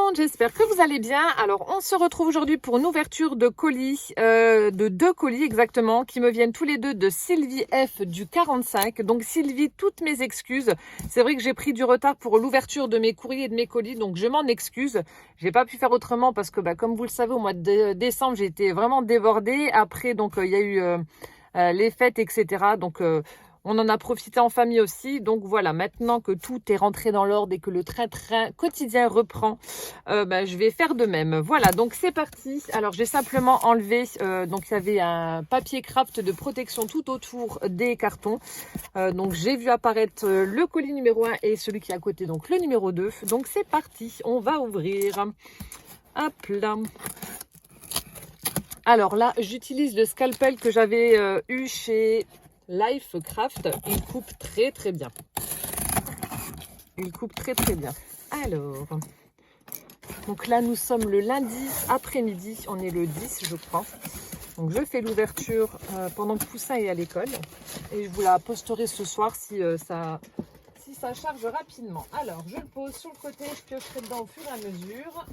monde, j'espère que vous allez bien. Alors on se retrouve aujourd'hui pour une ouverture de colis, de 2 colis exactement, qui me viennent tous les deux de Sylvie F du 45. Donc Sylvie, toutes mes excuses. C'est vrai que j'ai pris du retard pour l'ouverture de mes courriers et de mes colis, donc je m'en excuse. J'ai pas pu faire autrement parce que comme vous le savez, au mois de décembre, j'ai été vraiment débordée. Après, donc il y a eu les fêtes, etc. Donc on en a profité en famille aussi. Donc voilà, maintenant que tout est rentré dans l'ordre et que le train-train quotidien reprend, je vais faire de même. Voilà, donc c'est parti. Alors j'ai simplement enlevé, donc il y avait un papier craft de protection tout autour des cartons. Donc j'ai vu apparaître le colis numéro 1 et celui qui est à côté, donc le numéro 2. Donc c'est parti, on va ouvrir. Hop là. Alors là, j'utilise le scalpel que j'avais eu chez Lifecraft. Il coupe très très bien. Il coupe très très bien. Alors, donc là nous sommes le lundi après-midi. On est le 10 je crois. Donc je fais l'ouverture pendant que Poussin est à l'école. Et je vous la posterai ce soir si ça charge rapidement. Alors je le pose sur le côté, je piocherai dedans au fur et à mesure.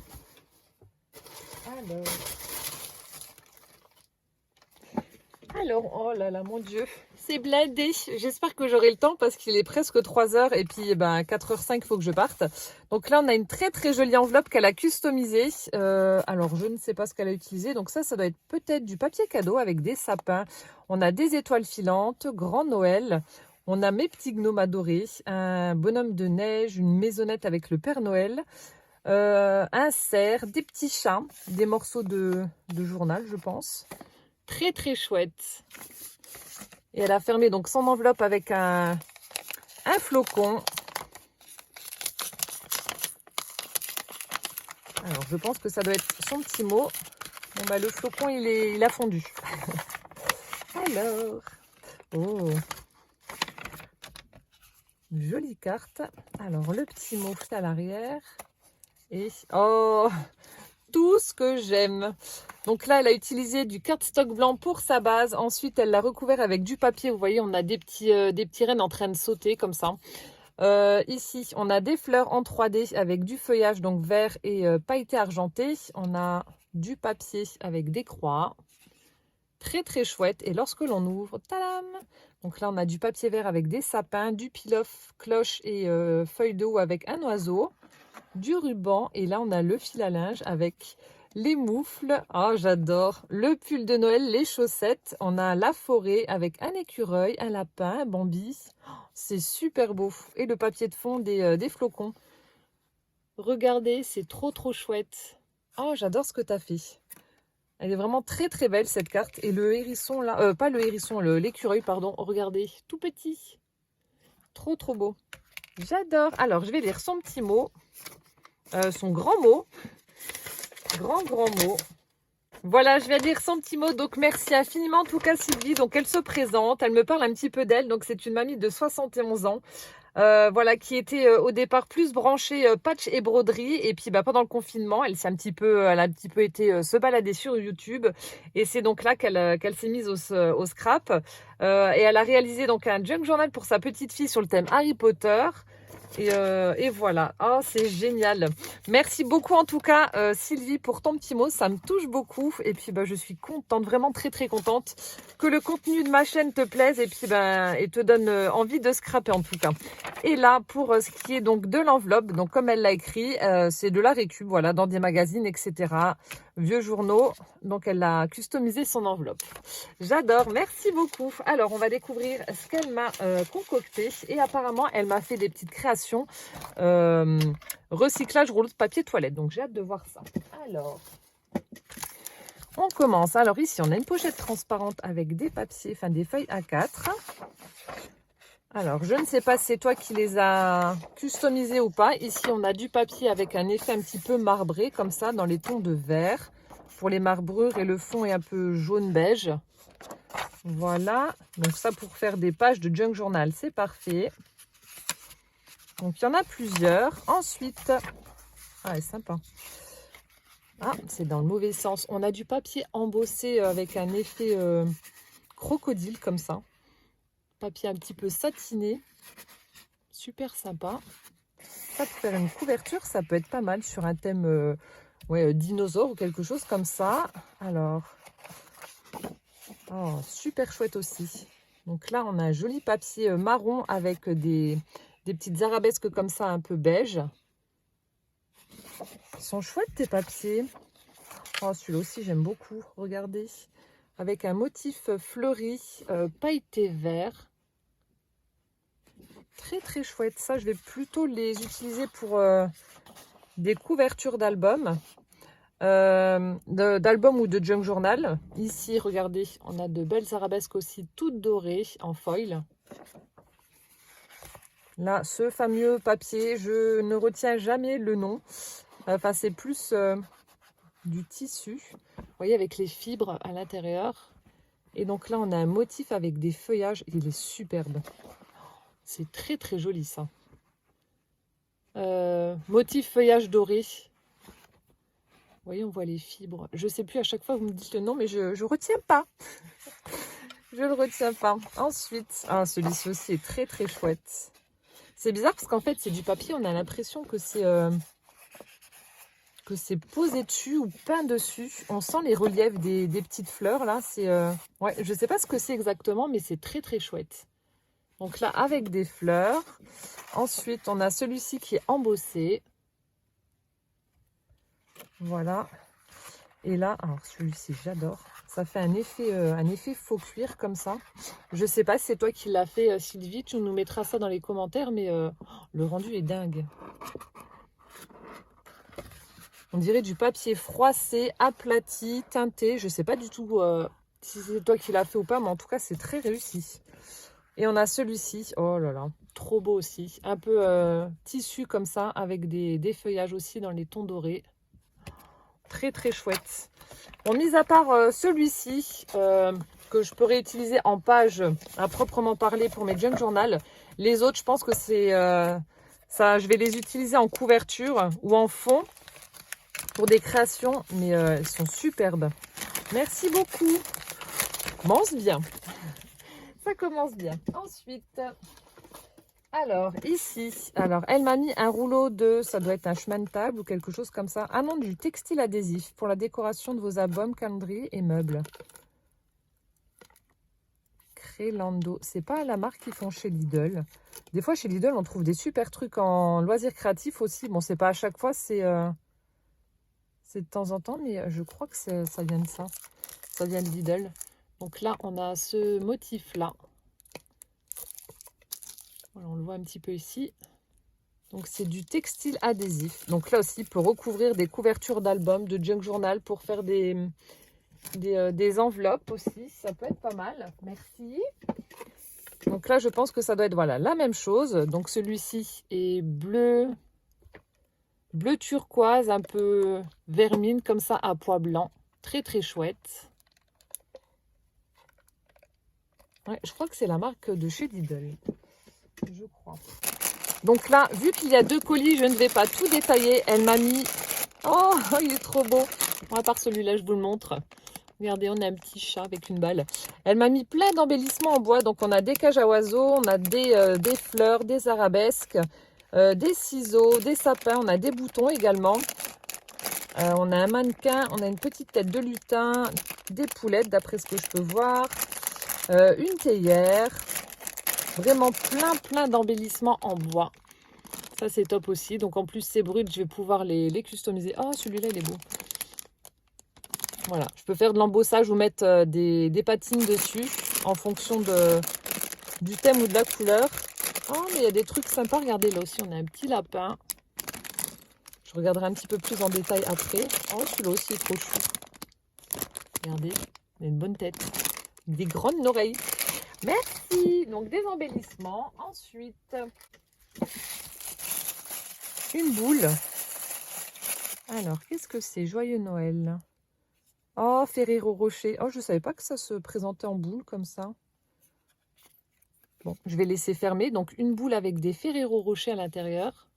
Alors, oh là là, mon Dieu, c'est blindé. J'espère que j'aurai le temps parce qu'il est presque 3 heures et puis 4h05, il faut que je parte. Donc là, on a une très très jolie enveloppe qu'elle a customisée. Alors, je ne sais pas ce qu'elle a utilisé. Donc ça doit être peut-être du papier cadeau avec des sapins. On a des étoiles filantes, Grand Noël. On a mes petits gnomes adorés, un bonhomme de neige, une maisonnette avec le Père Noël. Un cerf, des petits chats, des morceaux de journal, je pense. Très très chouette. Et elle a fermé donc son enveloppe avec un flocon. Alors je pense que ça doit être son petit mot. Bon le flocon il a fondu. Alors, oh, jolie carte. Alors le petit mot à l'arrière. Et oh, tout ce que j'aime. Donc là, elle a utilisé du cardstock blanc pour sa base. Ensuite, elle l'a recouvert avec du papier. Vous voyez, on a des petits rennes en train de sauter comme ça. Ici, on a des fleurs en 3D avec du feuillage, donc vert et pailleté argenté. On a du papier avec des croix. Très, très chouette. Et lorsque l'on ouvre, tadam! Donc là, on a du papier vert avec des sapins, du peel-off, cloche et feuille d'eau avec un oiseau. Du ruban et là on a le fil à linge avec les moufles, oh j'adore, le pull de Noël, les chaussettes, on a la forêt avec un écureuil, un lapin, un Bambi, oh, c'est super beau, et le papier de fond des flocons. Regardez, c'est trop trop chouette. Oh j'adore ce que tu as fait. Elle est vraiment très très belle cette carte. Et le hérisson là, pas le hérisson, l'écureuil pardon, regardez, tout petit, trop trop beau. J'adore. Alors je vais lire son petit mot. Son grand mot, grand mot. Voilà, je vais lire son petit mot. Donc merci infiniment en tout cas Sylvie. Donc elle se présente, elle me parle un petit peu d'elle. Donc c'est une mamie de 71 ans. Voilà, qui était au départ plus branchée patch et broderie. Et puis pendant le confinement, elle a un petit peu été se balader sur YouTube. Et c'est donc là qu'elle s'est mise au scrap. Et elle a réalisé donc un junk journal pour sa petite fille sur le thème Harry Potter. Et voilà, oh c'est génial. Merci beaucoup en tout cas Sylvie pour ton petit mot, ça me touche beaucoup. Et puis je suis contente, vraiment très très contente que le contenu de ma chaîne te plaise et puis et te donne envie de scraper en tout cas. Et là pour ce qui est donc de l'enveloppe, donc comme elle l'a écrit, c'est de la récup, voilà, dans des magazines etc, vieux journaux. Donc elle a customisé son enveloppe. J'adore, merci beaucoup. Alors on va découvrir ce qu'elle m'a concocté et apparemment elle m'a fait des petites créations recyclage rouleau de papier toilette, donc j'ai hâte de voir ça. Alors on commence. Alors ici on a une pochette transparente avec des papiers, enfin des feuilles A4. Alors je ne sais pas si c'est toi qui les as customisés ou pas. Ici on a du papier avec un effet un petit peu marbré comme ça dans les tons de vert pour les marbrures et le fond est un peu jaune beige. Voilà, donc ça pour faire des pages de junk journal, c'est parfait. Donc il y en a plusieurs. Ensuite, ah sympa. Ah, c'est dans le mauvais sens. On a du papier embossé avec un effet crocodile comme ça. Papier un petit peu satiné. Super sympa. Ça, pour faire une couverture, ça peut être pas mal sur un thème dinosaure ou quelque chose comme ça. Alors, oh, super chouette aussi. Donc là, on a un joli papier marron avec des petites arabesques comme ça, un peu beige. Ils sont chouettes, tes papiers. Oh, celui-là aussi, j'aime beaucoup. Regardez. Avec un motif fleuri, pailleté vert. Très, très chouette. Ça, je vais plutôt les utiliser pour des couvertures d'albums. D'album ou de junk journal. Ici, regardez, on a de belles arabesques aussi, toutes dorées en foil. Là, ce fameux papier, je ne retiens jamais le nom. Enfin, c'est plus du tissu. Vous voyez, avec les fibres à l'intérieur. Et donc là, on a un motif avec des feuillages. Il est superbe. C'est très, très joli, ça. Motif feuillage doré. Vous voyez, on voit les fibres. Je ne sais plus, à chaque fois, vous me dites le nom, mais je ne retiens pas. Je ne le retiens pas. Ensuite, celui-ci aussi est très, très chouette. C'est bizarre parce qu'en fait, c'est du papier. On a l'impression que c'est posé dessus ou peint dessus. On sent les reliefs des petites fleurs, là. Ouais, je ne sais pas ce que c'est exactement, mais c'est très, très chouette. Donc là, avec des fleurs. Ensuite, on a celui-ci qui est embossé. Voilà. Et là, alors celui-ci, j'adore. Ça fait un effet faux cuir comme ça. Je sais pas si c'est toi qui l'as fait, Sylvie. Tu nous mettras ça dans les commentaires, mais le rendu est dingue. On dirait du papier froissé, aplati, teinté. Je sais pas du tout si c'est toi qui l'as fait ou pas, mais en tout cas, c'est très réussi. Et on a celui-ci. Oh là là, trop beau aussi. Un peu tissu comme ça, avec des feuillages aussi dans les tons dorés. Très, très chouette. Bon, mis à part celui-ci, que je peux réutiliser en page à proprement parler pour mes junk journal, les autres, je pense que c'est ça, je vais les utiliser en couverture ou en fond pour des créations, mais elles sont superbes. Merci beaucoup. Commence bien. Ça commence bien. Ensuite, alors ici, elle m'a mis un rouleau de, ça doit être un chemin de table ou quelque chose comme ça. Ah non, du textile adhésif pour la décoration de vos albums, calendriers et meubles. Crélando, c'est pas la marque qu'ils font chez Lidl. Des fois chez Lidl, on trouve des super trucs en loisirs créatifs aussi. Bon, c'est pas à chaque fois, c'est de temps en temps, mais je crois que ça vient de ça. Ça vient de Lidl. Donc là, on a ce motif-là. Voilà, on le voit un petit peu ici. Donc c'est du textile adhésif. Donc là aussi, pour recouvrir des couvertures d'albums, de junk journal, pour faire des enveloppes aussi. Ça peut être pas mal. Merci. Donc là, je pense que ça doit être voilà, la même chose. Donc celui-ci est bleu turquoise, un peu vermine, comme ça, à pois blanc. Très, très chouette. Ouais, je crois que c'est la marque de chez Lidl. Je crois. Donc là, vu qu'il y a 2 colis, je ne vais pas tout détailler. Elle m'a mis... Oh, il est trop beau. Bon, à part celui-là, je vous le montre. Regardez, on a un petit chat avec une balle. Elle m'a mis plein d'embellissements en bois. Donc, on a des cages à oiseaux, on a des fleurs, des arabesques, des ciseaux, des sapins. On a des boutons également. On a un mannequin, on a une petite tête de lutin, des poulettes d'après ce que je peux voir. Une théière. Vraiment plein d'embellissements en bois. Ça, c'est top aussi. Donc, en plus, c'est brut. Je vais pouvoir les customiser. Oh, celui-là, il est beau. Voilà. Je peux faire de l'embossage ou mettre des patines dessus en fonction du thème ou de la couleur. Oh, mais il y a des trucs sympas. Regardez, là aussi, on a un petit lapin. Je regarderai un petit peu plus en détail après. Oh, celui-là aussi est trop chou. Regardez, il a une bonne tête. Des grandes oreilles. Merci. Donc, des embellissements. Ensuite, une boule. Alors, qu'est-ce que c'est? Joyeux Noël. Oh, Ferrero Rocher. Oh, je ne savais pas que ça se présentait en boule comme ça. Bon, je vais laisser fermer. Donc, une boule avec des Ferrero Rocher à l'intérieur.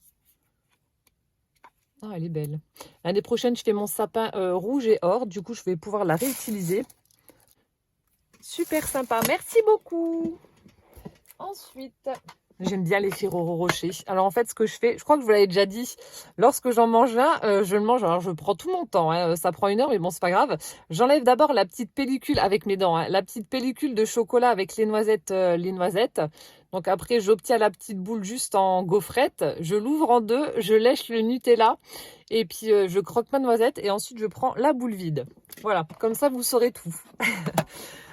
Ah, elle est belle. L'année prochaine, je fais mon sapin rouge et or. Du coup, je vais pouvoir la réutiliser. Super sympa. Merci beaucoup. Ensuite, J'aime bien les Ferrero Rocher. Alors en fait, ce que je fais, je crois que je vous l'avais déjà dit, lorsque j'en mange un, je le mange, alors je prends tout mon temps, hein, ça prend 1 heure, mais bon, c'est pas grave. J'enlève d'abord la petite pellicule avec mes dents, hein, la petite pellicule de chocolat avec les noisettes, Donc après, j'obtiens la petite boule juste en gaufrette, je l'ouvre en deux, je lèche le Nutella, et puis je croque ma noisette, et ensuite je prends la boule vide. Voilà, comme ça vous saurez tout.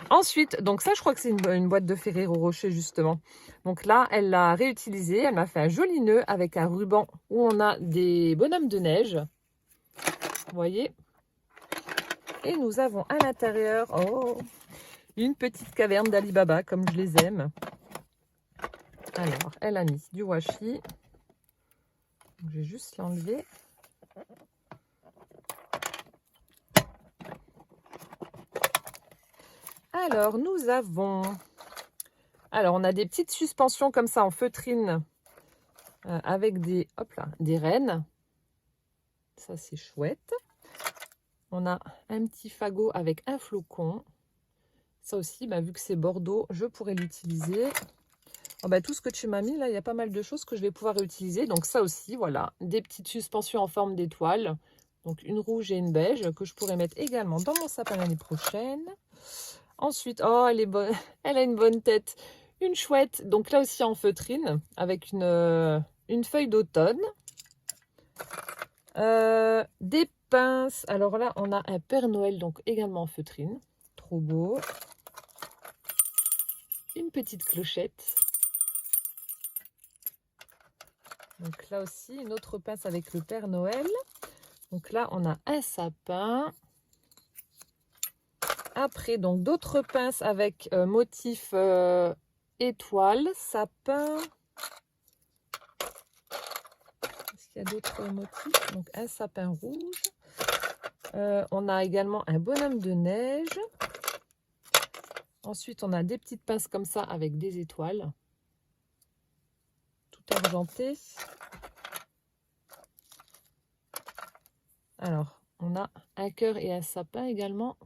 Ensuite, donc ça, je crois que c'est une boîte de Ferrero Rocher, justement. Donc là, elle l'a réutilisée. Elle m'a fait un joli nœud avec un ruban où on a des bonhommes de neige. Vous voyez? Et nous avons à l'intérieur, oh, une petite caverne d'Ali Baba, comme je les aime. Alors, elle a mis du washi. Je vais juste l'enlever. Alors, nous avons... Alors, on a des petites suspensions comme ça en feutrine avec des, hop là, des rennes. Ça, c'est chouette. On a un petit fagot avec un flocon. Ça aussi, vu que c'est Bordeaux, je pourrais l'utiliser. Oh, tout ce que tu m'as mis, là, il y a pas mal de choses que je vais pouvoir réutiliser. Donc ça aussi, voilà, des petites suspensions en forme d'étoile. Donc une rouge et une beige que je pourrais mettre également dans mon sapin l'année prochaine. Ensuite, oh, elle est bonne, elle a une bonne tête. Une chouette, donc là aussi en feutrine, avec une feuille d'automne. Des pinces. Alors là, on a un Père Noël, donc également en feutrine. Trop beau. Une petite clochette. Donc là aussi, une autre pince avec le Père Noël. Donc là, on a un sapin. Après, donc d'autres pinces avec motif étoile, sapin. Est-ce qu'il y a d'autres motifs? Donc un sapin rouge. On a également un bonhomme de neige. Ensuite, on a des petites pinces comme ça avec des étoiles. Tout argenté. Alors, on a un cœur et un sapin également.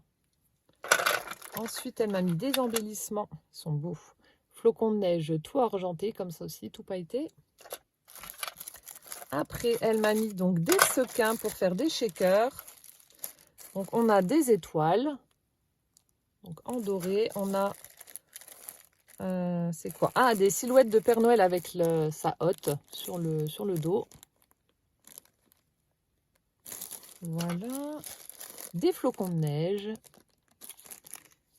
Ensuite, elle m'a mis des embellissements. Ils sont beaux. Flocons de neige tout argenté, comme ça aussi, tout pailleté. Après, elle m'a mis donc des sequins pour faire des shakers. Donc, on a des étoiles. Donc, en doré, on a... c'est quoi? Ah, des silhouettes de Père Noël avec sa hotte sur le dos. Voilà. Des flocons de neige.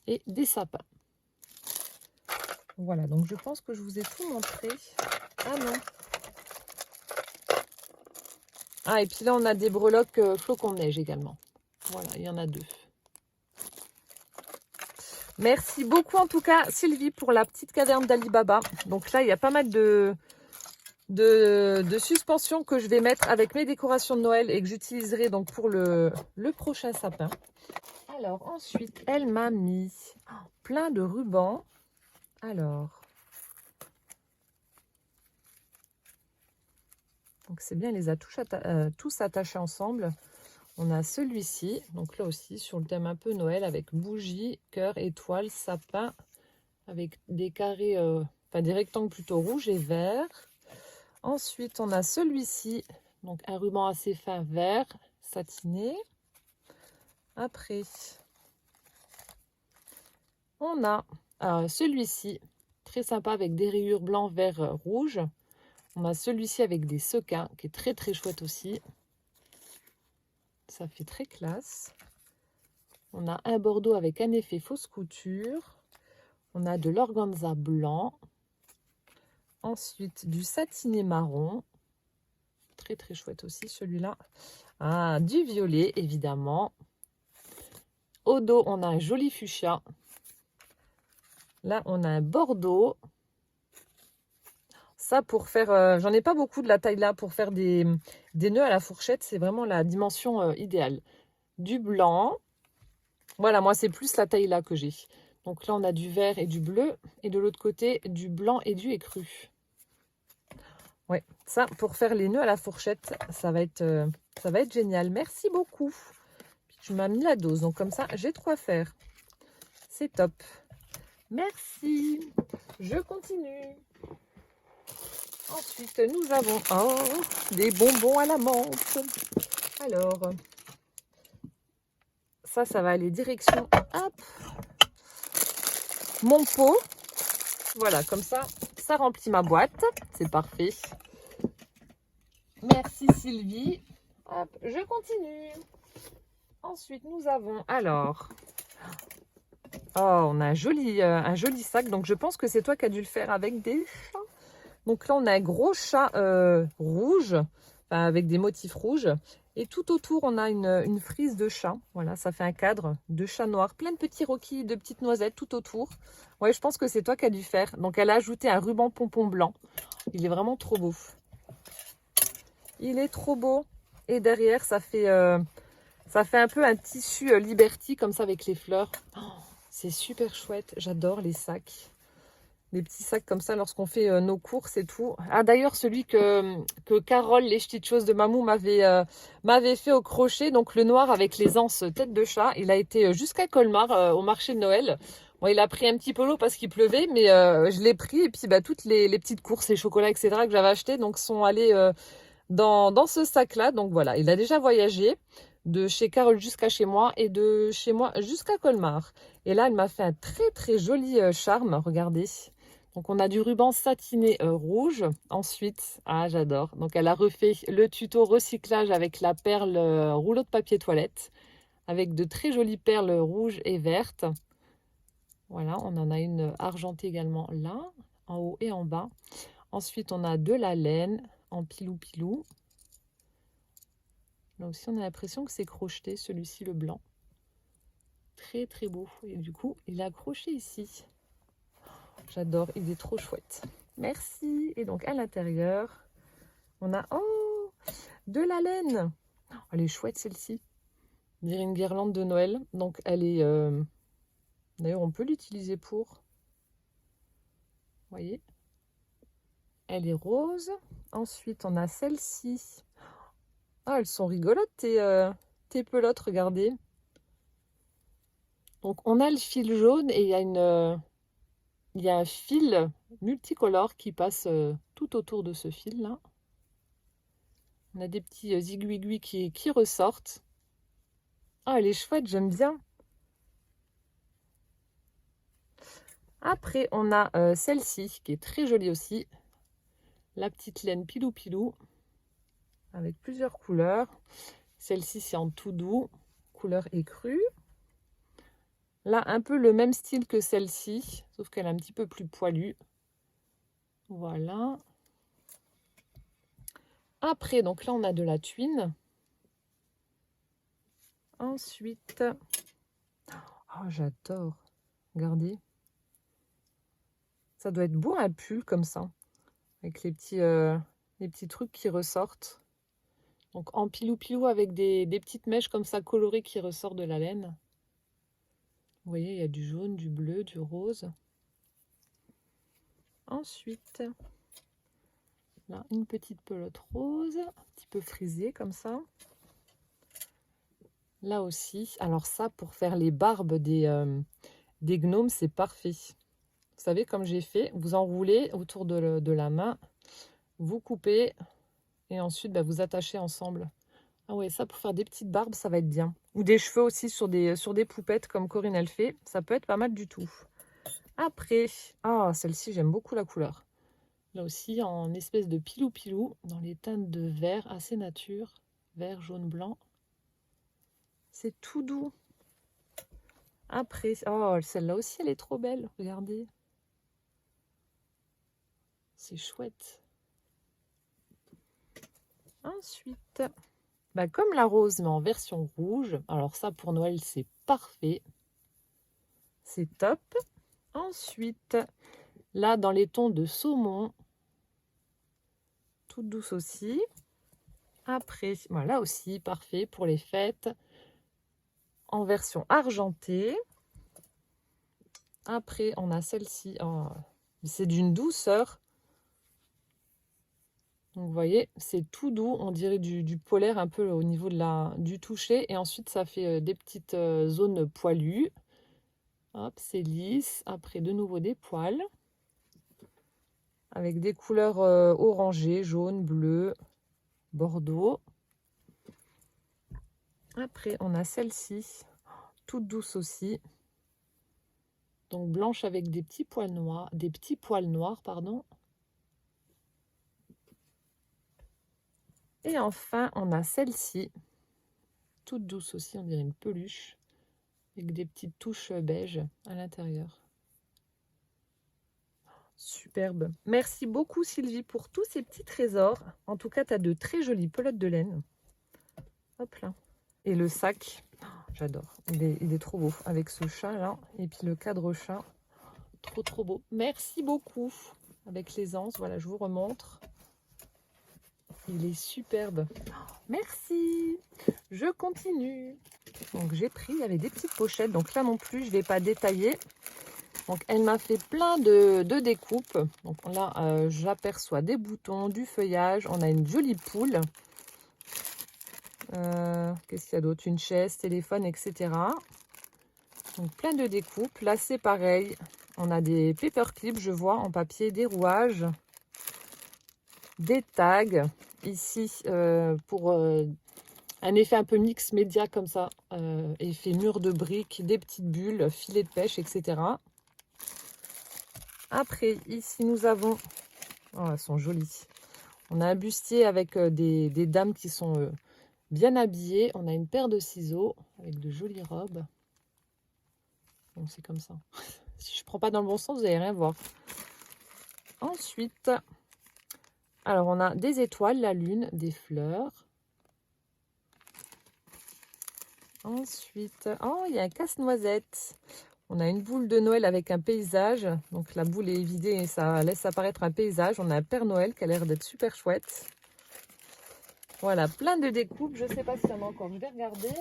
Et des sapins. Voilà, donc je pense que je vous ai tout montré. Ah non. Ah, et puis là, on a des breloques flocons de neige également. Voilà, il y en a 2. Merci beaucoup en tout cas, Sylvie, pour la petite caverne d'Ali Baba. Donc là, il y a pas mal de suspensions que je vais mettre avec mes décorations de Noël et que j'utiliserai donc pour le prochain sapin. Alors ensuite, elle m'a mis plein de rubans. Alors, donc c'est bien, les a tous attachés ensemble. On a celui-ci, donc là aussi sur le thème un peu Noël avec bougie, cœur, étoile, sapin, avec des carrés, des rectangles plutôt rouges et verts. Ensuite, on a celui-ci, donc un ruban assez fin vert, satiné. Après, on a celui-ci, très sympa avec des rayures blanc, vert, rouge. On a celui-ci avec des sequins, qui est très très chouette aussi. Ça fait très classe. On a un bordeaux avec un effet fausse couture. On a de l'organza blanc. Ensuite, du satiné marron. Très très chouette aussi celui-là. Ah, du violet évidemment. Au dos, on a un joli fuchsia. Là, on a un bordeaux. Ça, pour faire... j'en ai pas beaucoup de la taille là. Pour faire des nœuds à la fourchette, c'est vraiment la dimension idéale. Du blanc. Voilà, moi, c'est plus la taille là que j'ai. Donc là, on a du vert et du bleu. Et de l'autre côté, du blanc et du écru. Ouais, ça, pour faire les nœuds à la fourchette, ça va être génial. Merci beaucoup. Tu m'as mis la dose, donc comme ça, j'ai de quoi faire. C'est top. Merci. Je continue. Ensuite, nous avons des bonbons à la menthe. Alors, ça va aller direction, hop, mon pot. Voilà, comme ça remplit ma boîte. C'est parfait. Merci Sylvie. Hop, je continue. Ensuite, nous avons alors... on a un joli sac. Donc, je pense que c'est toi qui as dû le faire avec des chats. Donc là, on a un gros chat rouge, enfin, avec des motifs rouges. Et tout autour, on a une frise de chat. Voilà, ça fait un cadre de chat noir. Plein de petits roquilles, de petites noisettes tout autour. Ouais, je pense que c'est toi qui as dû faire. Donc, elle a ajouté un ruban pompon blanc. Il est vraiment trop beau. Il est trop beau. Et derrière, ça fait un peu un tissu Liberty, comme ça, avec les fleurs. Oh, c'est super chouette. J'adore les sacs. Des petits sacs comme ça lorsqu'on fait nos courses et tout. Ah, d'ailleurs, celui que Carole, les petites choses de Mamou, m'avait fait au crochet. Donc, le noir avec les anses tête de chat. Il a été jusqu'à Colmar, au marché de Noël. Bon, il a pris un petit peu l'eau parce qu'il pleuvait, mais je l'ai pris. Et puis, toutes les petites courses, les chocolats, etc. que j'avais achetés, donc, sont allés dans ce sac-là. Donc, voilà, il a déjà voyagé de chez Carole jusqu'à chez moi et de chez moi jusqu'à Colmar. Et là, elle m'a fait un très, très joli charme. Regardez. Donc, on a du ruban satiné rouge. Ensuite, j'adore. Donc, elle a refait le tuto recyclage avec la perle rouleau de papier toilette, avec de très jolies perles rouges et vertes. Voilà, on en a une argentée également là, en haut et en bas. Ensuite, on a de la laine en pilou-pilou. Là aussi, on a l'impression que c'est crocheté, celui-ci, le blanc. Très, très beau. Et du coup, il est accroché ici. J'adore, il est trop chouette. Merci. Et donc, à l'intérieur, on a de la laine. Elle est chouette, celle-ci. On dirait une guirlande de Noël. Donc, elle est... D'ailleurs, on peut l'utiliser pour... Vous voyez? Elle est rose. Ensuite, on a celle-ci. Elles sont rigolotes, tes pelotes, regardez. Donc, on a le fil jaune et il y a un fil multicolore qui passe tout autour de ce fil-là. On a des petits aiguilles qui ressortent. Elle est chouette, j'aime bien. Après, on a celle-ci qui est très jolie aussi. La petite laine pilou-pilou avec plusieurs couleurs. Celle-ci, c'est en tout doux, couleur écrue. Là, un peu le même style que celle-ci, sauf qu'elle est un petit peu plus poilue. Voilà. Après, donc là, on a de la tuine. Ensuite, j'adore. Regardez. Ça doit être beau un pull comme ça, avec les petits trucs qui ressortent. Donc en pilou-pilou avec des petites mèches comme ça colorées qui ressortent de la laine. Vous voyez, il y a du jaune, du bleu, du rose. Ensuite, là, une petite pelote rose, un petit peu frisée comme ça. Là aussi, alors ça, pour faire les barbes des gnomes, c'est parfait. Vous savez, comme j'ai fait, vous enroulez autour de la main, vous coupez et ensuite vous attachez ensemble. Ah ouais, ça pour faire des petites barbes, ça va être bien. Ou des cheveux aussi sur des poupettes comme Corinne elle fait, ça peut être pas mal du tout. Après, celle-ci j'aime beaucoup la couleur. Là aussi en espèce de pilou-pilou, dans les teintes de vert assez nature, vert, jaune, blanc. C'est tout doux. Après, celle-là aussi elle est trop belle, regardez. C'est chouette. Ensuite, comme la rose, mais en version rouge. Alors ça, pour Noël, c'est parfait. C'est top. Ensuite, là, dans les tons de saumon. Toute douce aussi. Après, voilà aussi, parfait pour les fêtes. En version argentée. Après, on a celle-ci. C'est d'une douceur. Donc, vous voyez, c'est tout doux. On dirait du polaire un peu au niveau du toucher. Et ensuite, ça fait des petites zones poilues. Hop, c'est lisse. Après, de nouveau des poils. avec des couleurs orangées, jaune, bleu, bordeaux. Après, on a celle-ci, toute douce aussi. Donc blanche avec des petits poils noirs, pardon. Et enfin, on a celle-ci, toute douce aussi, on dirait une peluche, avec des petites touches beige à l'intérieur. Superbe. Merci beaucoup Sylvie pour tous ces petits trésors. En tout cas, tu as de très jolies pelotes de laine. Hop là. Et le sac, j'adore. Il est trop beau avec ce chat là. Et puis le cadre chat. Trop beau. Merci beaucoup. Avec les anses, voilà, je vous remontre. Il est superbe. Merci. Je continue. Donc j'ai pris, il y avait des petites pochettes. Donc là non plus, je ne vais pas détailler. Donc elle m'a fait plein de découpes. Donc là, j'aperçois des boutons, du feuillage. On a une jolie poule. Qu'est-ce qu'il y a d'autre? Une chaise, téléphone, etc. Donc plein de découpes. Là c'est pareil. On a des paperclips, je vois, en papier, des rouages, des tags. Ici, pour un effet un peu mix média comme ça. Effet mur de briques, des petites bulles, filets de pêche, etc. Après, ici, nous avons... Oh, elles sont jolies. On a un bustier avec des dames qui sont bien habillées. On a une paire de ciseaux avec de jolies robes. Donc, c'est comme ça. Si je ne prends pas dans le bon sens, vous n'allez rien voir. Ensuite, alors on a des étoiles, la lune, des fleurs. Ensuite, oh, il y a un casse-noisette. On a une boule de Noël avec un paysage. Donc la boule est vidée et ça laisse apparaître un paysage. On a un Père Noël qui a l'air d'être super chouette. Voilà, plein de découpes. Je ne sais pas s'il y en a encore. Je vais regarder.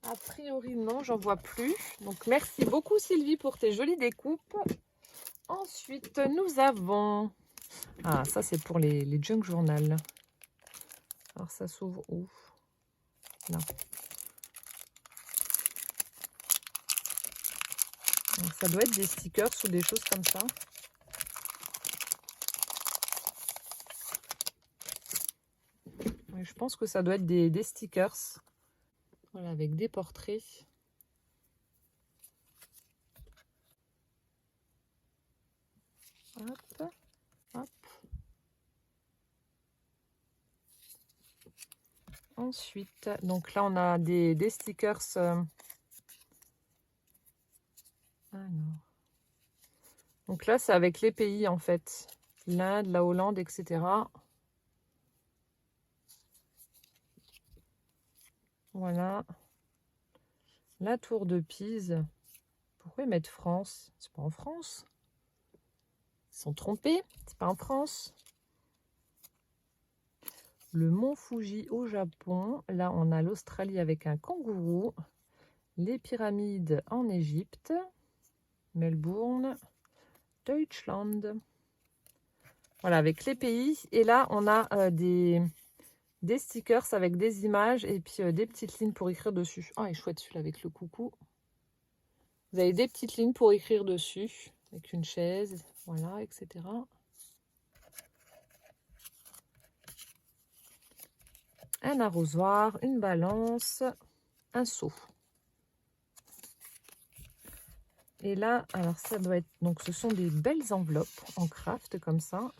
A priori, non, j'en vois plus. Donc merci beaucoup Sylvie pour tes jolies découpes. Ensuite, nous avons... Ah, ça c'est pour les junk journal. Alors ça s'ouvre où? Là. Donc, ça doit être des stickers ou des choses comme ça. Oui, je pense que ça doit être des stickers. Voilà, avec des portraits. Hop, hop. Ensuite, donc là, on a des stickers. Alors. Donc là, c'est avec les pays, en fait. L'Inde, la Hollande, etc. Voilà. La tour de Pise. Pourquoi ils mettent France? C'est pas en France. Ils sont trompés. C'est pas en France. Le mont Fuji au Japon. Là, on a l'Australie avec un kangourou. Les pyramides en Égypte. Melbourne. Deutschland. Voilà, avec les pays. Et là, on a des stickers avec des images et puis des petites lignes pour écrire dessus. Ah, il est chouette celui-là avec le coucou. Vous avez des petites lignes pour écrire dessus, avec une chaise, voilà, etc. Un arrosoir, une balance, un seau. Et là, alors ça doit être... Donc ce sont des belles enveloppes en craft comme ça.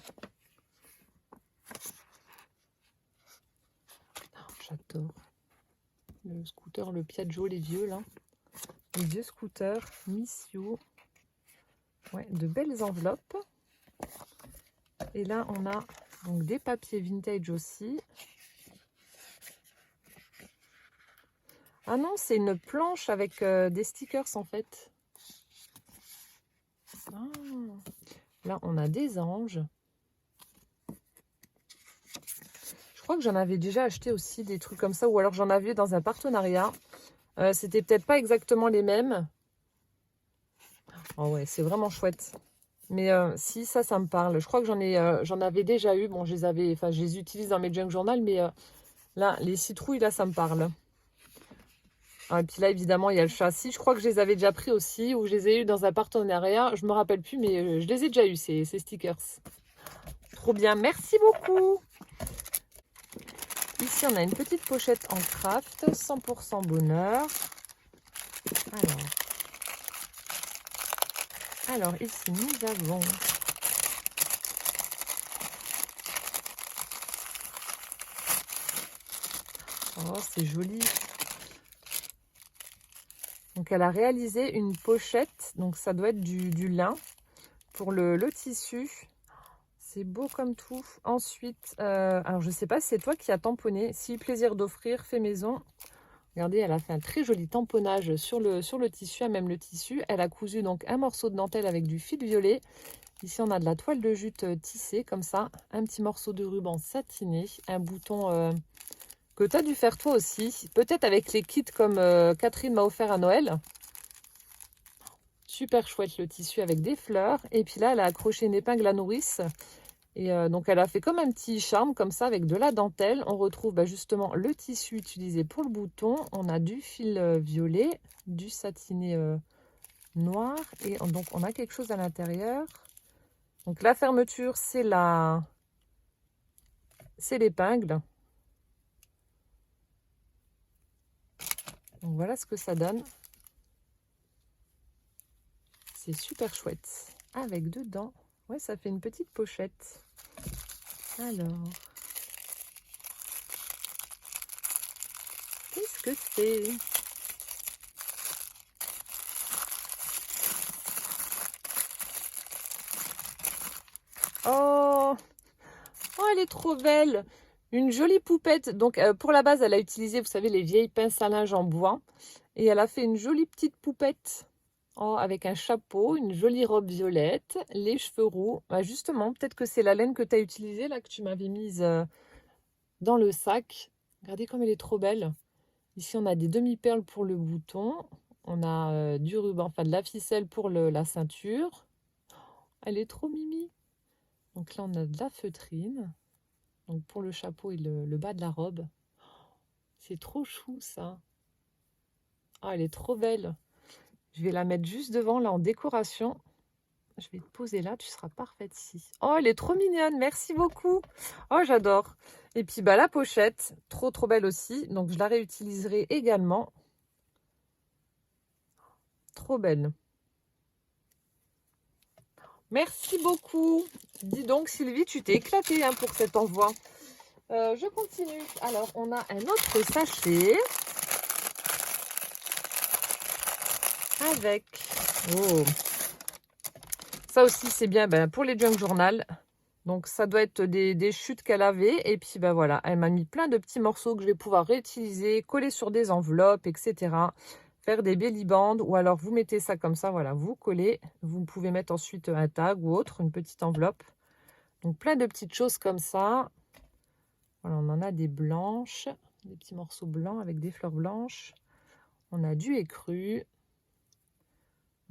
Oh, j'adore. Le scooter, le Piaggio, les vieux là. Les vieux scooters, Miss You. Ouais, de belles enveloppes. Et là, on a donc des papiers vintage aussi. Ah non, c'est une planche avec des stickers en fait. Ah. Là, on a des anges. Je crois que j'en avais déjà acheté aussi des trucs comme ça. Ou alors j'en avais dans un partenariat. C'était peut-être pas exactement les mêmes. Oh ouais, c'est vraiment chouette. Mais si, ça me parle. Je crois que j'en avais déjà eu. Bon, je les utilise dans mes junk journal. Mais là, les citrouilles, là, ça me parle. Ah, et puis là, évidemment, il y a le châssis. Je crois que je les avais déjà pris aussi, ou je les ai eu dans un partenariat. Je me rappelle plus, mais je les ai déjà eu ces stickers. Trop bien, merci beaucoup. Ici, on a une petite pochette en craft, 100% bonheur. Alors ici, nous avons... Oh, c'est joli. Donc, elle a réalisé une pochette. Donc, ça doit être du lin pour le tissu. C'est beau comme tout. Ensuite, alors je ne sais pas si c'est toi qui as tamponné. Si plaisir d'offrir, fait maison. Regardez, elle a fait un très joli tamponnage sur le tissu, même le tissu. Elle a cousu donc un morceau de dentelle avec du fil violet. Ici, on a de la toile de jute tissée comme ça. Un petit morceau de ruban satiné. Un bouton que tu as dû faire toi aussi. Peut-être avec les kits comme Catherine m'a offert à Noël. Super chouette le tissu avec des fleurs. Et puis là, elle a accroché une épingle à nourrice. Et donc, elle a fait comme un petit charme comme ça avec de la dentelle. On retrouve justement le tissu utilisé pour le bouton. On a du fil violet, du satiné noir. Et donc, on a quelque chose à l'intérieur. Donc, la fermeture, c'est l'épingle. Donc, voilà ce que ça donne. C'est super chouette. Avec dedans, ouais, ça fait une petite pochette. Alors, qu'est-ce que c'est? Oh, elle est trop belle. Une jolie poupette. Donc, pour la base, elle a utilisé, vous savez, les vieilles pinces à linge en bois. Et elle a fait une jolie petite poupette avec un chapeau, une jolie robe violette, les cheveux roux. Justement, peut-être que c'est la laine que tu as utilisée, là, que tu m'avais mise dans le sac. Regardez comme elle est trop belle. Ici, on a des demi-perles pour le bouton. On a du ruban, enfin de la ficelle pour la ceinture. Elle est trop mimi. Donc là, on a de la feutrine. Donc pour le chapeau et le bas de la robe. C'est trop chou, ça. Ah, elle est trop belle. Je vais la mettre juste devant, là, en décoration. Je vais te poser là, tu seras parfaite ici. Oh, elle est trop mignonne, merci beaucoup. Oh, j'adore. Et puis, la pochette, trop, trop belle aussi. Donc, je la réutiliserai également. Trop belle. Merci beaucoup. Dis donc, Sylvie, tu t'es éclatée pour cet envoi. Je continue. Alors, on a un autre sachet. Avec... Oh. Ça aussi, c'est bien pour les junk journal. Donc, ça doit être des chutes qu'elle avait. Et puis, voilà, elle m'a mis plein de petits morceaux que je vais pouvoir réutiliser, coller sur des enveloppes, etc. Faire des belly bands. Ou alors, vous mettez ça comme ça, voilà, vous collez. Vous pouvez mettre ensuite un tag ou autre, une petite enveloppe. Donc, plein de petites choses comme ça. Voilà, on en a des blanches, des petits morceaux blancs avec des fleurs blanches. On a du écru.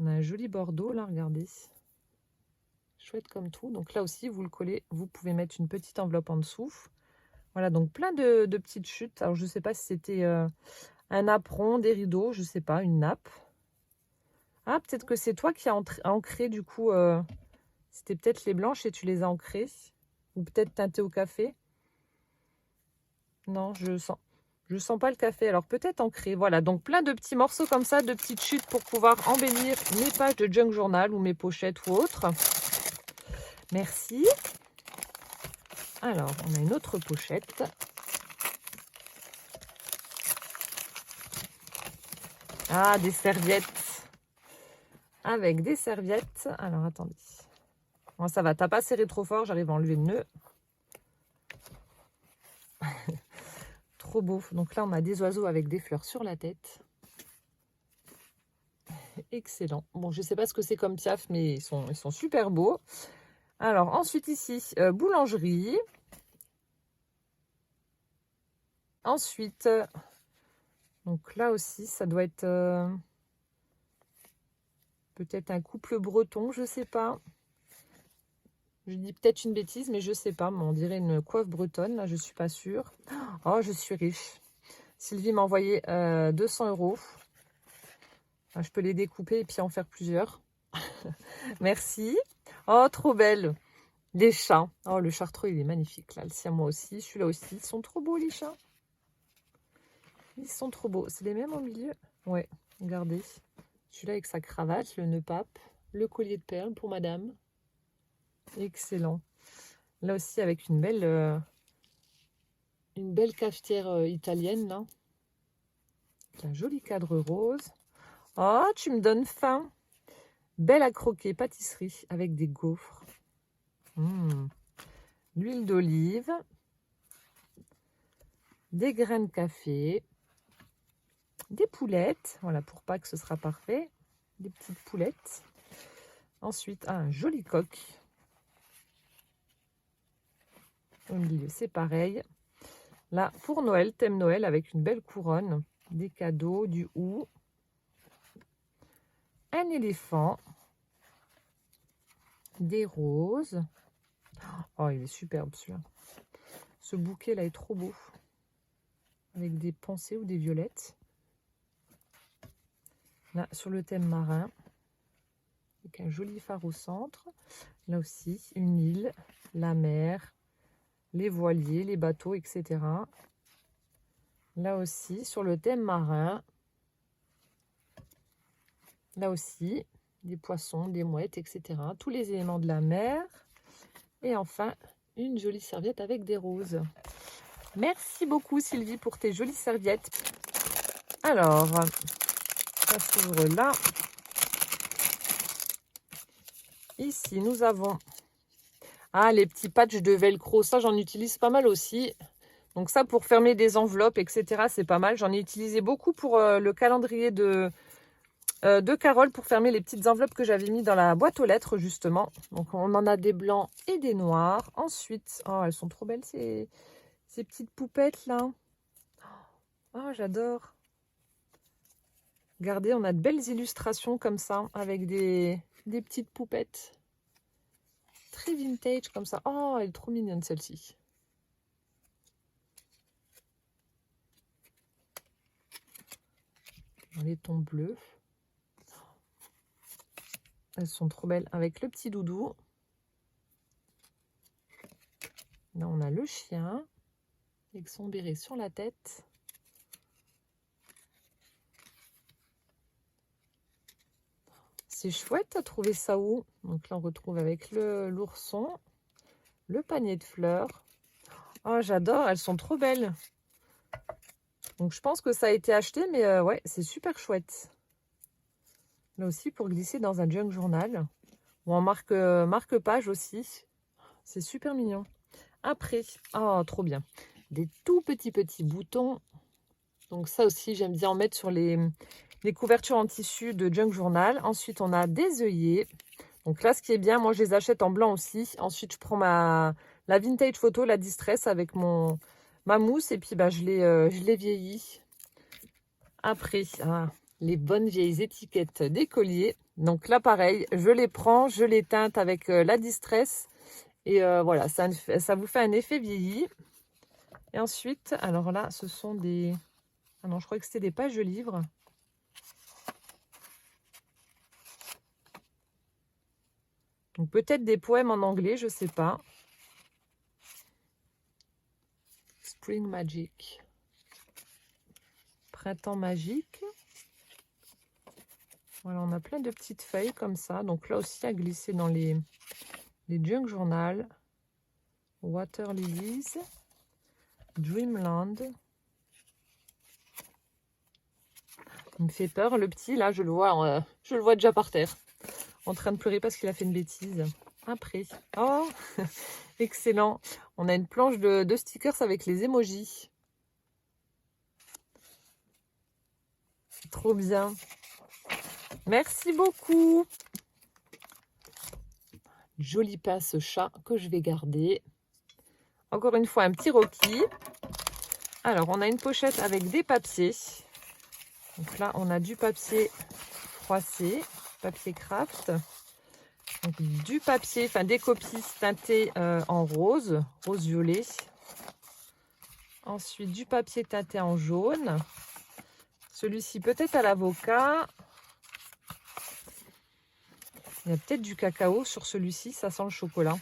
On a un joli bordeaux, là, regardez. Chouette comme tout. Donc là aussi, vous le collez. Vous pouvez mettre une petite enveloppe en dessous. Voilà, donc plein de petites chutes. Alors, je ne sais pas si c'était un apron, des rideaux, je ne sais pas, une nappe. Ah, peut-être que c'est toi qui as ancré, du coup, c'était peut-être les blanches et tu les as ancrées. Ou peut-être teintées au café. Non, je sens pas le café. Alors, peut-être ancré. Voilà, donc plein de petits morceaux comme ça, de petites chutes pour pouvoir embellir mes pages de junk journal ou mes pochettes ou autres. Merci. Alors, on a une autre pochette. Ah, des serviettes. Avec des serviettes. Alors, attendez. Bon, ça va, t'as pas serré trop fort, j'arrive à enlever le nœud. Trop beau. Donc là, on a des oiseaux avec des fleurs sur la tête. Excellent. Bon, je sais pas ce que c'est comme piaf, mais ils sont super beaux. Alors, ensuite ici, boulangerie. Ensuite, donc là aussi, ça doit être peut-être un couple breton, je sais pas. Je dis peut-être une bêtise, mais je sais pas. Mais on dirait une coiffe bretonne, là, je suis pas sûre. Oh, je suis riche. Sylvie m'a envoyé 200 €. Enfin, je peux les découper et puis en faire plusieurs. Merci. Oh, trop belle. Les chats. Oh, le chartreux, il est magnifique. Là, le siamois aussi. Celui-là aussi. Ils sont trop beaux, les chats. Ils sont trop beaux. C'est les mêmes au milieu? Ouais, regardez. Celui-là avec sa cravate, le nœud pape, le collier de perles pour madame. Excellent. Là aussi, avec une belle cafetière italienne, là. Un joli cadre rose. Oh, tu me donnes faim. Belle à croquer, pâtisserie avec des gaufres. L'huile d'olive. Des grains de café. Des poulettes. Voilà, pour Pâques, ce sera parfait. Des petites poulettes. Ensuite, un joli coq. Au milieu, c'est pareil. Là, pour Noël, thème Noël avec une belle couronne. Des cadeaux, du hou. Un éléphant. Des roses. Oh, il est superbe celui-là. Ce bouquet-là est trop beau. Avec des pensées ou des violettes. Là, sur le thème marin. Avec un joli phare au centre. Là aussi, une île, la mer, les voiliers, les bateaux, etc. Là aussi, sur le thème marin. Là aussi, des poissons, des mouettes, etc. Tous les éléments de la mer. Et enfin, une jolie serviette avec des roses. Merci beaucoup Sylvie pour tes jolies serviettes. Alors, ça s'ouvre là. Ici, nous avons les petits patchs de velcro. Ça, j'en utilise pas mal aussi. Donc ça, pour fermer des enveloppes, etc., c'est pas mal. J'en ai utilisé beaucoup pour le calendrier de Carole, pour fermer les petites enveloppes que j'avais mis dans la boîte aux lettres, justement. Donc, on en a des blancs et des noirs. Ensuite, oh, elles sont trop belles, ces petites poupettes, là. Oh, j'adore. Regardez, on a de belles illustrations comme ça, avec des petites poupettes. Très vintage, comme ça. Oh, elle est trop mignonne, celle-ci. Dans les tons bleus. Elles sont trop belles, avec le petit doudou. Là, on a le chien, avec son béret sur la tête. C'est chouette, t'as trouvé ça où? Donc là, on retrouve avec l'ourson, le panier de fleurs. Oh, j'adore, elles sont trop belles. Donc, je pense que ça a été acheté, mais ouais, c'est super chouette. Là aussi, pour glisser dans un junk journal. Ou en marque-page aussi. C'est super mignon. Après, oh, trop bien. Des tout petits boutons. Donc ça aussi, j'aime bien en mettre sur les couvertures en tissu de junk journal. Ensuite, on a des œillets. Donc là, ce qui est bien, moi, je les achète en blanc aussi. Ensuite, je prends la vintage photo, la distress avec ma mousse. Et puis, bah, je les vieillis. Après, les bonnes vieilles étiquettes des colliers. Donc là, pareil, je les prends, je les teinte avec la distress. Et voilà, ça vous fait un effet vieilli. Et ensuite, alors là, ce sont des... Ah non, je crois que c'était des pages de livres. Donc peut-être des poèmes en anglais, je ne sais pas. Spring Magic. Printemps magique. Voilà, on a plein de petites feuilles comme ça. Donc là aussi, à glisser dans les junk journal. Water Lilies. Dreamland. Il me fait peur, le petit, là, je le vois déjà par terre. En train de pleurer parce qu'il a fait une bêtise. Après. Oh, excellent. On a une planche de stickers avec les emojis. Trop bien. Merci beaucoup. Joli pince chat que je vais garder. Encore une fois, un petit Rocky. Alors, on a une pochette avec des papiers. Donc là, on a du papier froissé, papier craft. Donc, du papier, enfin des copies teintées en rose violet. Ensuite, du papier teinté en jaune. Celui-ci peut-être à l'avocat. Il y a peut-être du cacao sur celui-ci, ça sent le chocolat.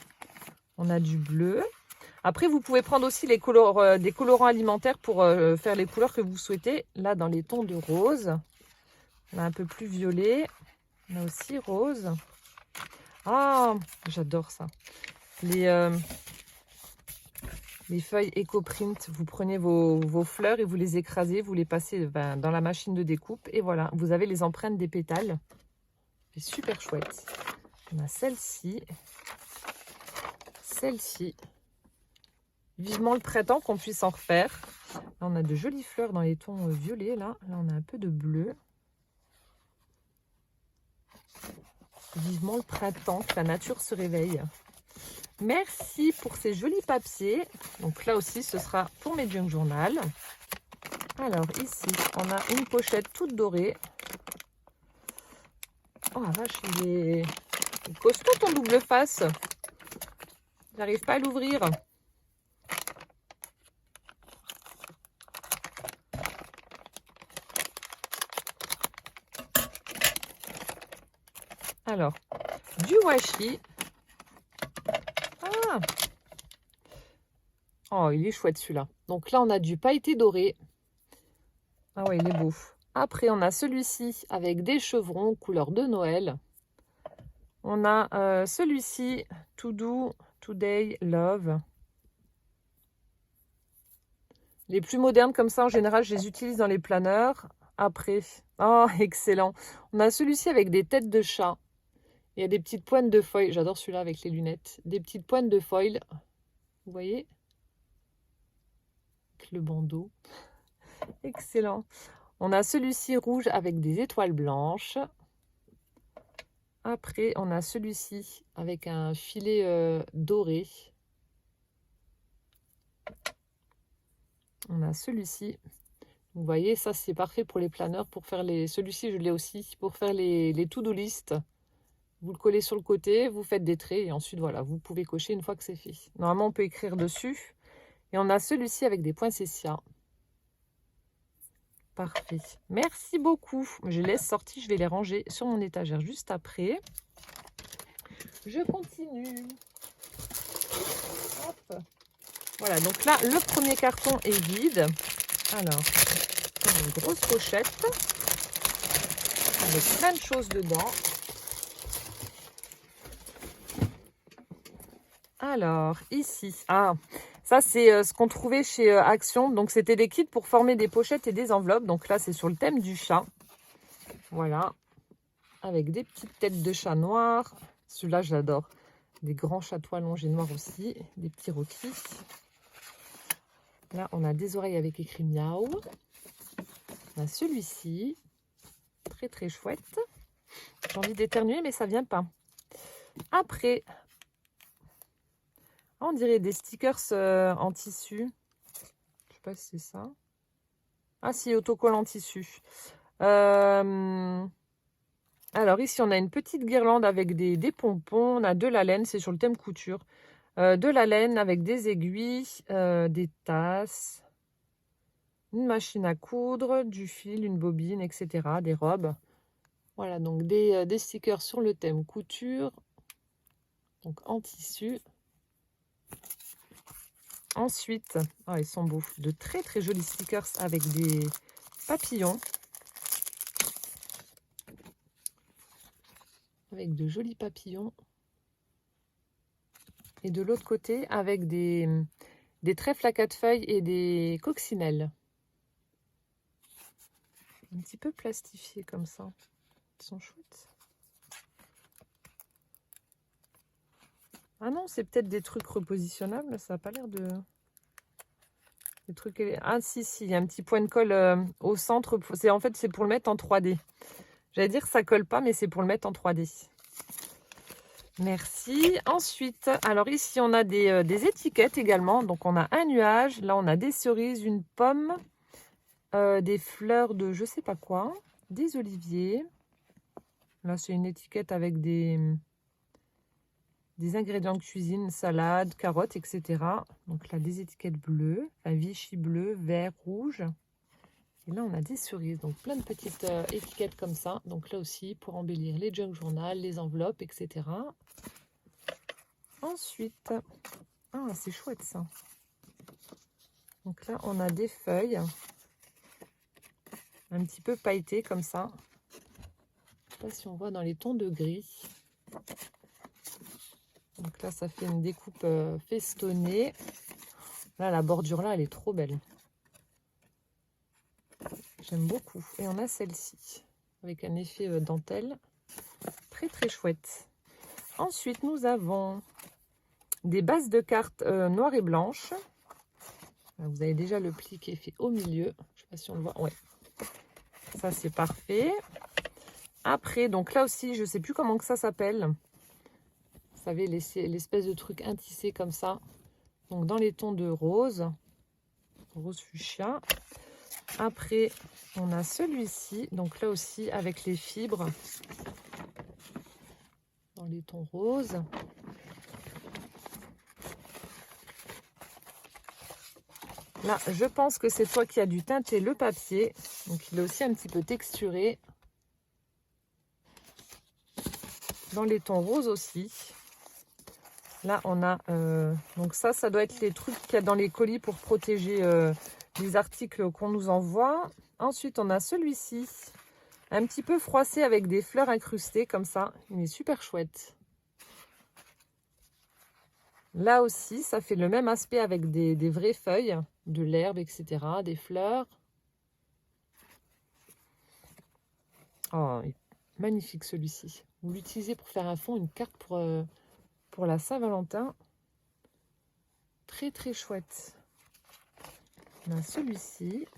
On a du bleu. Après, vous pouvez prendre aussi des colorants alimentaires pour faire les couleurs que vous souhaitez. Là, dans les tons de rose, on a un peu plus violet. On a aussi rose. Ah, j'adore ça. Les feuilles EcoPrint, vous prenez vos fleurs et vous les écrasez, vous les passez dans la machine de découpe. Et voilà, vous avez les empreintes des pétales. C'est super chouette. On a celle-ci. Celle-ci. Vivement le printemps qu'on puisse en refaire. Là, on a de jolies fleurs dans les tons violets. Là, on a un peu de bleu. Vivement le printemps, que la nature se réveille. Merci pour ces jolis papiers. Donc là aussi, ce sera pour mes junk journal. Alors ici, on a une pochette toute dorée. Oh la vache, il est costaud ton double face. J'arrive pas à l'ouvrir. Alors, du washi. Ah! Oh, il est chouette celui-là. Donc là, on a du pailleté doré. Ah ouais, il est beau. Après, on a celui-ci avec des chevrons couleur de Noël. On a celui-ci, To Do, Today, Love. Les plus modernes comme ça, en général, je les utilise dans les planeurs. Après, oh, excellent. On a celui-ci avec des têtes de chat. Il y a des petites pointes de foil. J'adore celui-là avec les lunettes. Des petites pointes de foil. Vous voyez? Avec le bandeau. Excellent. On a celui-ci rouge avec des étoiles blanches. Après, on a celui-ci avec un filet doré. On a celui-ci. Vous voyez, ça c'est parfait pour les planeurs. Pour faire les. Celui-ci, je l'ai aussi pour faire les to-do list. Vous le collez sur le côté, vous faites des traits et ensuite, voilà, vous pouvez cocher une fois que c'est fait. Normalement, on peut écrire dessus. Et on a celui-ci avec des poinsettias. Parfait. Merci beaucoup. Je les laisse sortis, je vais les ranger sur mon étagère juste après. Je continue. Hop. Voilà, donc là, le premier carton est vide. Alors, une grosse pochette avec plein de choses dedans. Alors, ici, ça c'est ce qu'on trouvait chez Action. Donc, c'était des kits pour former des pochettes et des enveloppes. Donc là, c'est sur le thème du chat. Voilà, avec des petites têtes de chat noirs. Celui-là, je l'adore. Des grands chatois allongés noirs aussi. Des petits rôtis. Là, on a des oreilles avec écrit miaou. On a celui-ci. Très, très chouette. J'ai envie d'éternuer, mais ça vient pas. Après, on dirait des stickers en tissu. Je sais pas si c'est ça. Ah si, autocollant tissu. Alors ici, on a une petite guirlande avec des pompons. On a de la laine, c'est sur le thème couture. De la laine avec des aiguilles, des tasses, une machine à coudre, du fil, une bobine, etc. Des robes. Voilà, donc des stickers sur le thème couture. Donc en tissu. Ensuite, ils sont beaux. De très très jolis stickers avec des papillons. Avec de jolis papillons. Et de l'autre côté, avec des trèfles à 4 feuilles et des coccinelles. Un petit peu plastifiés comme ça. Ils sont chouettes. Ah non, c'est peut-être des trucs repositionnables. Ça n'a pas l'air de... Des trucs... Ah si, il y a un petit point de colle au centre. En fait, c'est pour le mettre en 3D. J'allais dire que ça colle pas, mais c'est pour le mettre en 3D. Merci. Ensuite, alors ici, on a des étiquettes également. Donc, on a un nuage. Là, on a des cerises, une pomme, des fleurs de je sais pas quoi, des oliviers. Là, c'est une étiquette avec des des ingrédients de cuisine, salade, carottes, etc. Donc là, des étiquettes bleues, enfin Vichy bleu, vert, rouge. Et là, on a des cerises, donc plein de petites étiquettes comme ça. Donc là aussi, pour embellir les junk journal, les enveloppes, etc. Ensuite, ah, c'est chouette ça. Donc là, on a des feuilles un petit peu pailletées comme ça. Je ne sais pas si on voit dans les tons de gris. Donc là, ça fait une découpe festonnée. Là, la bordure là, elle est trop belle. J'aime beaucoup. Et on a celle-ci, avec un effet dentelle. Très, très chouette. Ensuite, nous avons des bases de cartes noires et blanches. Vous avez déjà le pli qui est fait au milieu. Je ne sais pas si on le voit. Ouais. Ça, c'est parfait. Après, donc là aussi, je ne sais plus comment que ça s'appelle. Vous savez, l'espèce de truc intissé comme ça. Donc, dans les tons de rose. Rose fuchsia. Après, on a celui-ci. Donc là aussi, avec les fibres. Dans les tons roses. Là, je pense que c'est toi qui as dû teinter le papier. Donc, il est aussi un petit peu texturé. Dans les tons roses aussi. Là, on a... donc ça doit être les trucs qu'il y a dans les colis pour protéger les articles qu'on nous envoie. Ensuite, on a celui-ci. Un petit peu froissé avec des fleurs incrustées comme ça. Il est super chouette. Là aussi, ça fait le même aspect avec des vraies feuilles, de l'herbe, etc., des fleurs. Oh, magnifique celui-ci. Vous l'utilisez pour faire un fond, une carte pour la Saint-Valentin. Très, très chouette. On a celui-ci.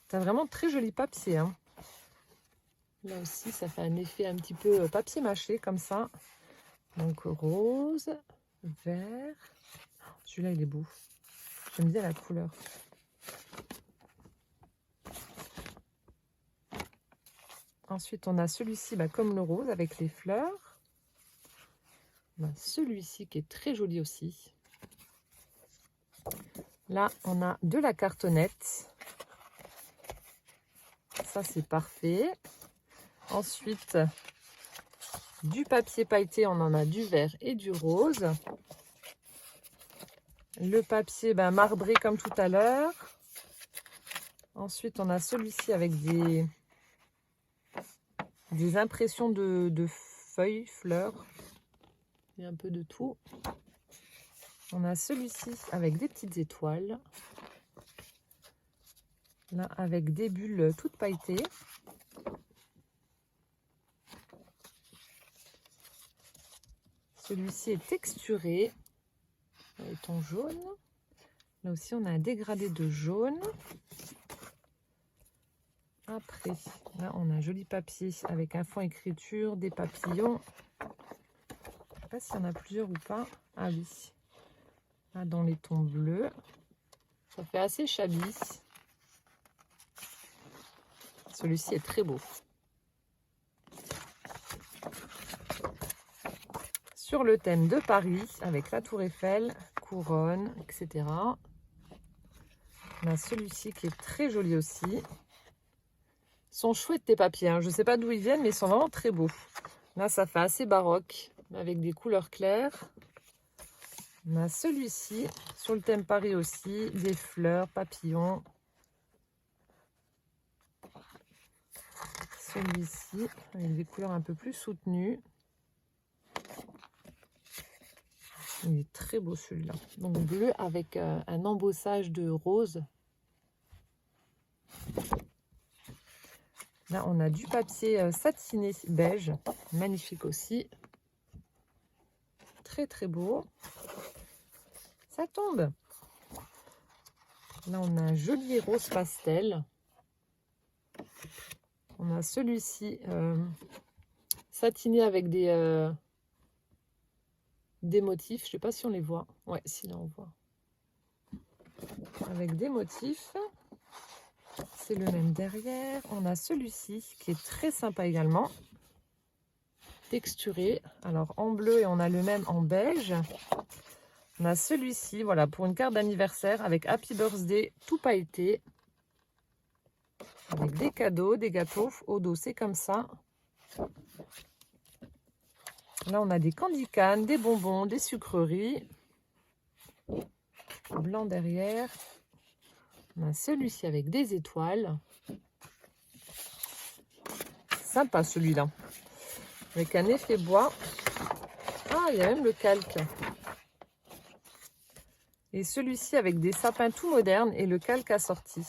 C'est vraiment très joli papier. Hein. Là aussi, ça fait un effet un petit peu papier mâché, comme ça. Donc, rose, vert. Celui-là, il est beau. J'aime bien la couleur. Ensuite, on a celui-ci, comme le rose, avec les fleurs. On a celui-ci qui est très joli aussi. Là, on a de la cartonnette. Ça, c'est parfait. Ensuite, du papier pailleté, on en a du vert et du rose. Le papier marbré comme tout à l'heure. Ensuite, on a celui-ci avec des impressions de feuilles, fleurs. Il y a un peu de tout. On a celui-ci avec des petites étoiles. Là, avec des bulles toutes pailletées. Celui-ci est texturé. Avec ton jaune. Là aussi, on a un dégradé de jaune. Après, là, on a un joli papier avec un fond écriture, des papillons. Je ne sais pas s'il y en a plusieurs ou pas. Ah oui. Là, dans les tons bleus. Ça fait assez shabby. Celui-ci est très beau. Sur le thème de Paris, avec la tour Eiffel, couronne, etc. On a celui-ci qui est très joli aussi. Ils sont chouettes tes papiers, hein. Je ne sais pas d'où ils viennent, mais ils sont vraiment très beaux. Là, ça fait assez baroque, avec des couleurs claires. On a celui-ci, sur le thème Paris aussi, des fleurs, papillons. Celui-ci, avec des couleurs un peu plus soutenues. Il est très beau celui-là. Donc bleu avec un embossage de rose. Là, on a du papier satiné beige. Magnifique aussi. Très, très beau. Ça tombe. Là, on a un joli rose pastel. On a celui-ci satiné avec des motifs. Je ne sais pas si on les voit. Ouais, si, là, on voit. Avec des motifs. C'est le même derrière. On a celui-ci qui est très sympa également. texturé. Alors en bleu et on a le même en beige. On a celui-ci, voilà, pour une carte d'anniversaire avec Happy Birthday, tout pailleté. Avec des cadeaux, des gâteaux au dos, c'est comme ça. Là, on a des candy canes, des bonbons, des sucreries. Blanc derrière. On a celui-ci avec des étoiles. Sympa celui-là. Avec un effet bois. Ah, il y a même le calque. Et celui-ci avec des sapins tout modernes et le calque assorti. Vous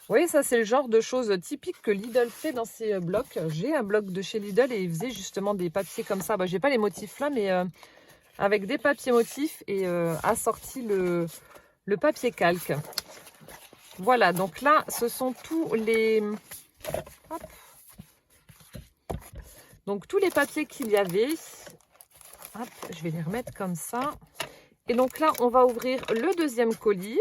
voyez, ça c'est le genre de choses typiques que Lidl fait dans ses blocs. J'ai un bloc de chez Lidl et ils faisaient justement des papiers comme ça. Bah, j'ai pas les motifs là, mais avec des papiers motifs et assorti le papier calque. Voilà, donc là, ce sont tous les... Hop. Donc tous les papiers qu'il y avait. Hop, je vais les remettre comme ça. Et donc là, on va ouvrir le deuxième colis.